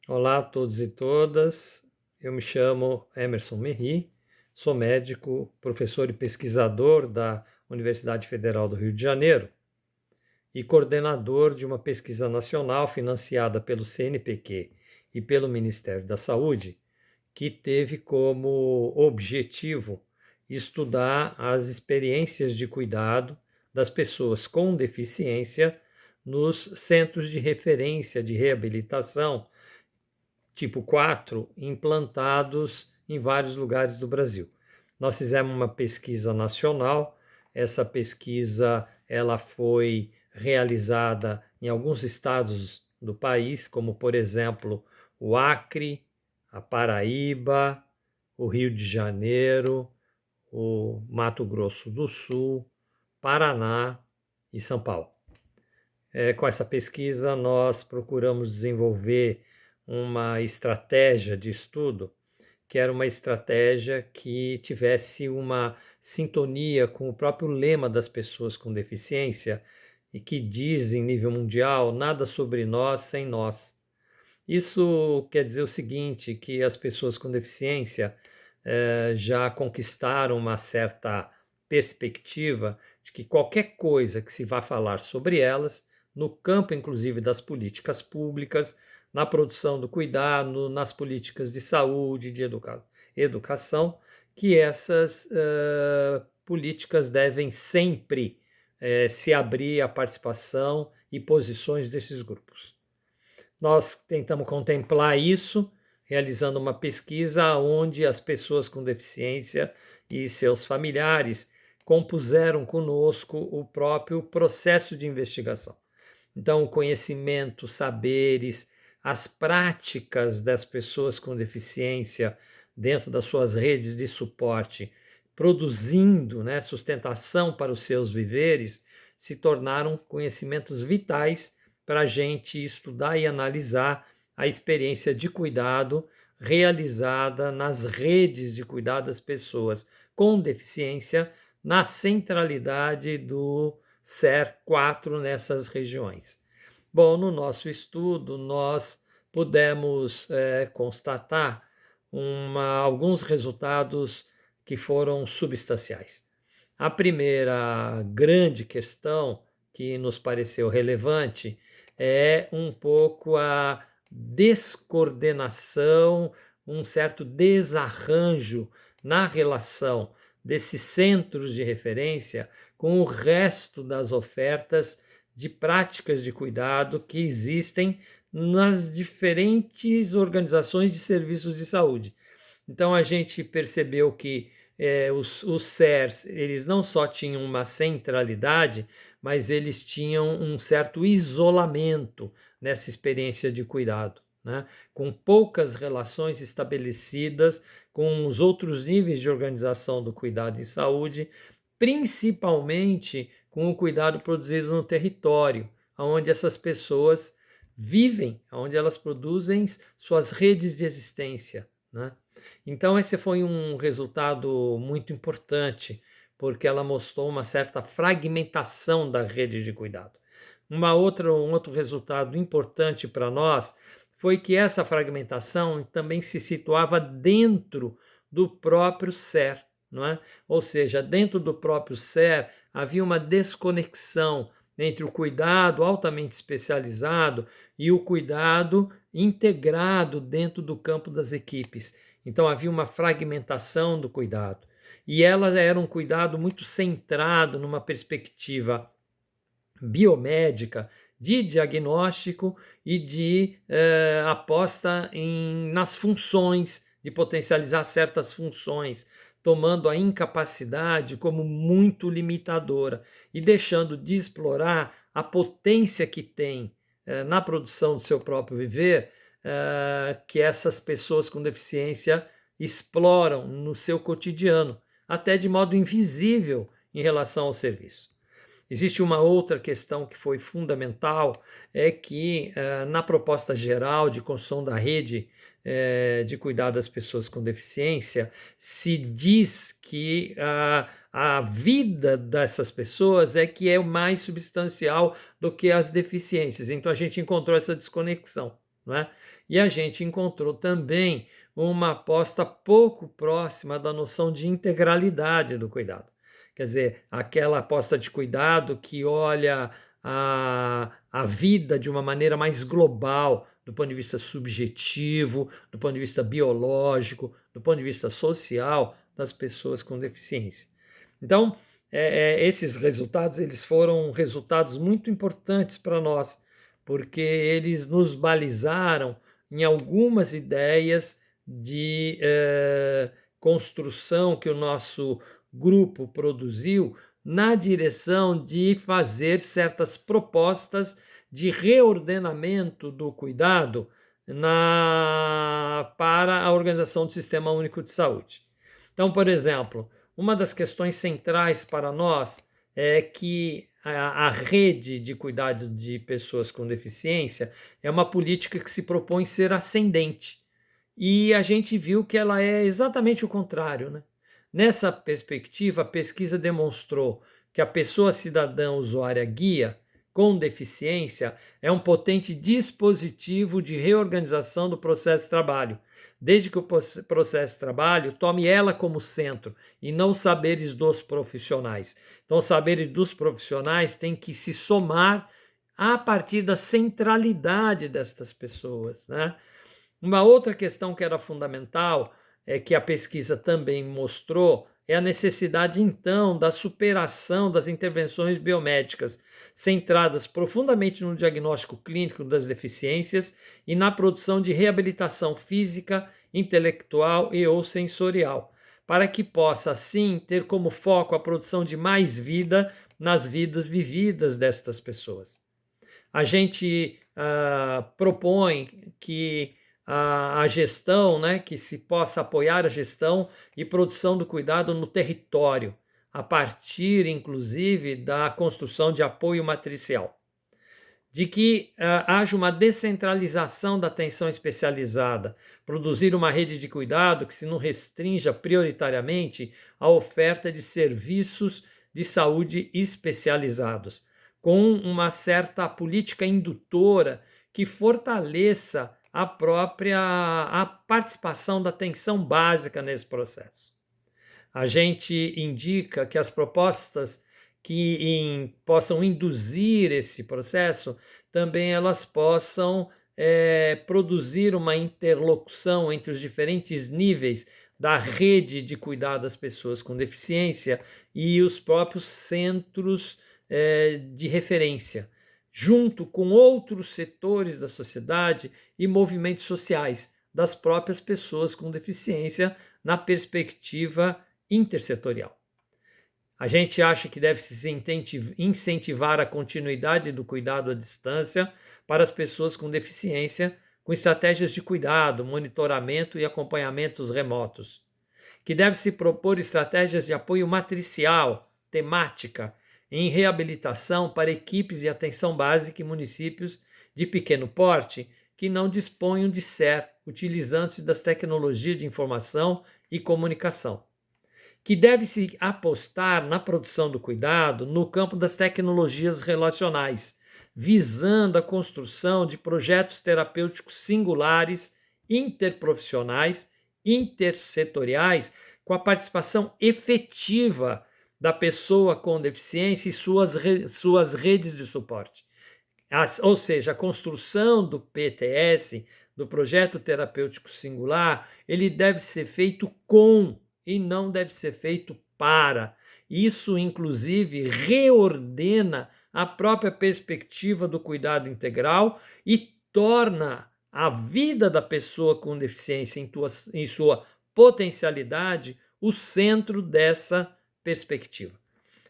Olá a todos e todas, eu me chamo Emerson Merri, sou médico, professor e pesquisador da Universidade Federal do Rio de Janeiro e coordenador de uma pesquisa nacional financiada pelo CNPq e pelo Ministério da Saúde, que teve como objetivo estudar as experiências de cuidado das pessoas com deficiência nos centros de referência de reabilitação tipo 4 implantados em vários lugares do Brasil. Nós fizemos uma pesquisa nacional, essa pesquisa ela foi realizada em alguns estados do país, como por exemplo o Acre, a Paraíba, o Rio de Janeiro, o Mato Grosso do Sul, Paraná e São Paulo. Com essa pesquisa, nós procuramos desenvolver uma estratégia de estudo que era uma estratégia que tivesse uma sintonia com o próprio lema das pessoas com deficiência e que diz em nível mundial: nada sobre nós sem nós. Isso quer dizer o seguinte, que as pessoas com deficiência já conquistaram uma certa perspectiva de que qualquer coisa que se vá falar sobre elas, no campo inclusive das políticas públicas, na produção do cuidado, nas políticas de saúde, de educação, que essas políticas devem sempre se abrir à participação e posições desses grupos. Nós tentamos contemplar isso, realizando uma pesquisa onde as pessoas com deficiência e seus familiares compuseram conosco o próprio processo de investigação. Então, o conhecimento, saberes, as práticas das pessoas com deficiência dentro das suas redes de suporte, produzindo, sustentação para os seus viveres, se tornaram conhecimentos vitais para a gente estudar e analisar a experiência de cuidado realizada nas redes de cuidado das pessoas com deficiência na centralidade do SER 4 nessas regiões. Bom, no nosso estudo, nós pudemos constatar alguns resultados que foram substanciais. A primeira grande questão que nos pareceu relevante é um pouco a descoordenação, um certo desarranjo na relação desses centros de referência com o resto das ofertas de práticas de cuidado que existem nas diferentes organizações de serviços de saúde. Então a gente percebeu que os CERS, eles não só tinham uma centralidade, mas eles tinham um certo isolamento nessa experiência de cuidado, né? Com poucas relações estabelecidas com os outros níveis de organização do cuidado em saúde, principalmente com o cuidado produzido no território, onde essas pessoas vivem, onde elas produzem suas redes de existência, né? Então, esse foi um resultado muito importante, porque ela mostrou uma certa fragmentação da rede de cuidado. Um outro resultado importante para nós foi que essa fragmentação também se situava dentro do próprio SER, não é? Ou seja, dentro do próprio SER havia uma desconexão entre o cuidado altamente especializado e o cuidado integrado dentro do campo das equipes. Então havia uma fragmentação do cuidado. E ela era um cuidado muito centrado numa perspectiva biomédica, de diagnóstico e de aposta nas funções, de potencializar certas funções, tomando a incapacidade como muito limitadora e deixando de explorar a potência que tem na produção do seu próprio viver, que essas pessoas com deficiência exploram no seu cotidiano, até de modo invisível em relação ao serviço. Existe uma outra questão que foi fundamental, é que na proposta geral de construção da rede de cuidado das pessoas com deficiência, se diz que a vida dessas pessoas é que é mais substancial do que as deficiências. Então a gente encontrou essa desconexão, não é? E a gente encontrou também uma aposta pouco próxima da noção de integralidade do cuidado. Quer dizer, aquela aposta de cuidado que olha a vida de uma maneira mais global, do ponto de vista subjetivo, do ponto de vista biológico, do ponto de vista social das pessoas com deficiência. Então, esses resultados eles foram resultados muito importantes para nós, porque eles nos balizaram em algumas ideias de construção que o nosso grupo produziu na direção de fazer certas propostas de reordenamento do cuidado para a organização do Sistema Único de Saúde. Então, por exemplo, uma das questões centrais para nós é que a rede de cuidado de pessoas com deficiência é uma política que se propõe ser ascendente. E a gente viu que ela é exatamente o contrário, né? Nessa perspectiva, a pesquisa demonstrou que a pessoa cidadã usuária guia com deficiência é um potente dispositivo de reorganização do processo de trabalho, desde que o processo de trabalho tome ela como centro e não os saberes dos profissionais. Então, os saberes dos profissionais têm que se somar a partir da centralidade destas pessoas, né? Uma outra questão que era fundamental, que a pesquisa também mostrou, é a necessidade, então, da superação das intervenções biomédicas, centradas profundamente no diagnóstico clínico das deficiências e na produção de reabilitação física, intelectual e ou sensorial, para que possa, assim, ter como foco a produção de mais vida nas vidas vividas destas pessoas. A gente propõe que a gestão, né, que se possa apoiar a gestão e produção do cuidado no território, a partir, inclusive, da construção de apoio matricial. De que haja uma descentralização da atenção especializada, produzir uma rede de cuidado que se não restrinja prioritariamente à oferta de serviços de saúde especializados, com uma certa política indutora que fortaleça a participação da atenção básica nesse processo. A gente indica que as propostas que possam induzir esse processo, também elas possam produzir uma interlocução entre os diferentes níveis da rede de cuidado das pessoas com deficiência e os próprios centros de referência, junto com outros setores da sociedade e movimentos sociais das próprias pessoas com deficiência na perspectiva intersetorial. A gente acha que deve-se incentivar a continuidade do cuidado à distância para as pessoas com deficiência, com estratégias de cuidado, monitoramento e acompanhamentos remotos. Que deve-se propor estratégias de apoio matricial, temática, em reabilitação para equipes de atenção básica em municípios de pequeno porte que não disponham de SER, utilizando-se das tecnologias de informação e comunicação. Que deve-se apostar na produção do cuidado no campo das tecnologias relacionais, visando a construção de projetos terapêuticos singulares, interprofissionais, intersetoriais, com a participação efetiva da pessoa com deficiência e suas redes de suporte. Ou seja, a construção do PTS, do projeto terapêutico singular, ele deve ser feito com e não deve ser feito para. Isso, inclusive, reordena a própria perspectiva do cuidado integral e torna a vida da pessoa com deficiência em sua potencialidade o centro dessa perspectiva.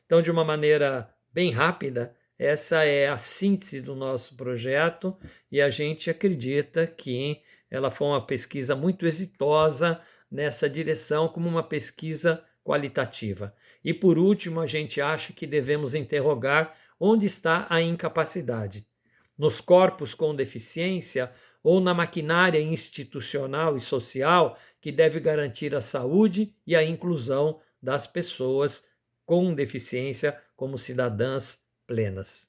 Então, de uma maneira bem rápida, essa é a síntese do nosso projeto e a gente acredita que ela foi uma pesquisa muito exitosa nessa direção, como uma pesquisa qualitativa. E por último, a gente acha que devemos interrogar onde está a incapacidade. Nos corpos com deficiência ou na maquinária institucional e social que deve garantir a saúde e a inclusão das pessoas com deficiência como cidadãs plenas.